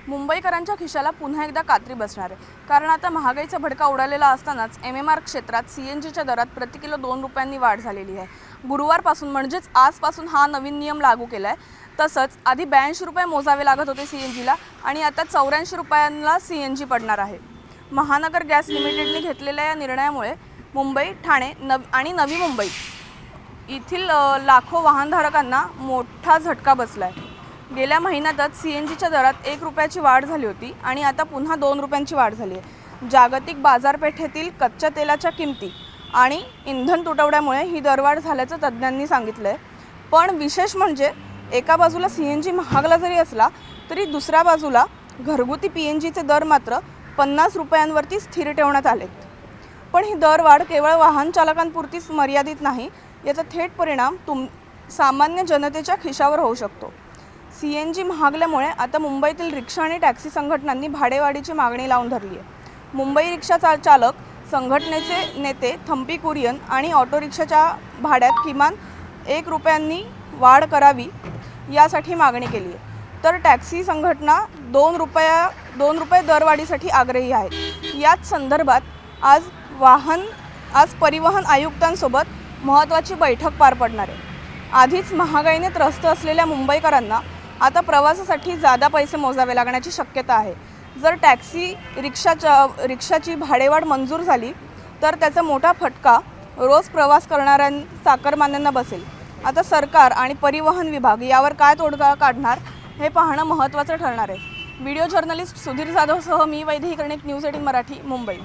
मुंबईकरांच्या खिशाला पुन्हा एकदा कात्री बसणार आहे। कारण आता महागाईचा भडका उडालेला असतानाच एमएमआर क्षेत्रात सीएनजीच्या दरात प्रति किलो 2 रुपयांनी वाढ झालेली आहे। गुरुवारपासून म्हणजेच आजपासून हा नवीन नियम लागू केला आहे। तसंच आधी 82 रुपये मोजावे लागत होते सीएनजीला आणि आता 84 रुपयांना सीएनजी पडणार आहे। महानगर गॅस लिमिटेडने घेतलेल्या या निर्णयामुळे मुंबई, ठाणे आणि नवी मुंबई येथील लाखो वाहनधारकांना मोठा झटका बसला आहे। गेल्या महिन्यातच सीएनजीच्या दरात 1 रुपयाची वाढ झाली होती आणि आता पुन्हा 2 रुपयांची वाढ झाली आहे। जागतिक बाजारपेठेतील कच्च्या तेलाच्या किमती आणि इंधन तुटवड्यामुळे ही दरवाढ झाल्याचं तज्ज्ञांनी सांगितलं आहे। पण विशेष म्हणजे एका बाजूला सीएनजी महागला जरी असला तरी दुसऱ्या बाजूला घरगुती पीएनजीचे दर मात्र 50 रुपयांवरती स्थिर ठेवण्यात आलेत। पण ही दरवाढ केवळ वाहन चालकांपुरतीच मर्यादित नाही, याचा थेट परिणाम सामान्य जनतेच्या खिशावर होऊ शकतो। सीएनजी महागल्यामुळे आता मुंबईतील रिक्षा आणि टॅक्सी संघटनांनी भाडेवाढीची मागणी लावून धरली आहे। मुंबई रिक्षा चालक संघटनेचे नेते थम्पी कुरियन आणि ऑटो रिक्षाच्या भाड्यात किमान 1 रुपयांनी वाढ करावी यासाठी मागणी केली आहे, तर टॅक्सी संघटना 2 रुपये दरवाढीसाठी आग्रही आहेत। याच संदर्भात आज परिवहन आयुक्तांसोबत महत्त्वाची बैठक पार पडणार आहे। आधीच महागाईने त्रस्त असलेल्या मुंबईकरांना आता प्रवासासाठी जादा पैसे मोजावे लागण्याची शक्यता आहे। जर टॅक्सी रिक्षाची भाडेवाढ मंजूर झाली तर त्याचा मोठा फटका रोज प्रवास करणाऱ्या चाकरमान्यांना बसेल। आता सरकार आणि परिवहन विभाग यावर काय तोडगा काढणार हे पाहणं महत्त्वाचं ठरणार आहे। व्हिडिओ जर्नलिस्ट सुधीर जाधवसह मी वैदेही कर्णिक, न्यूज 18 मराठी, मुंबई।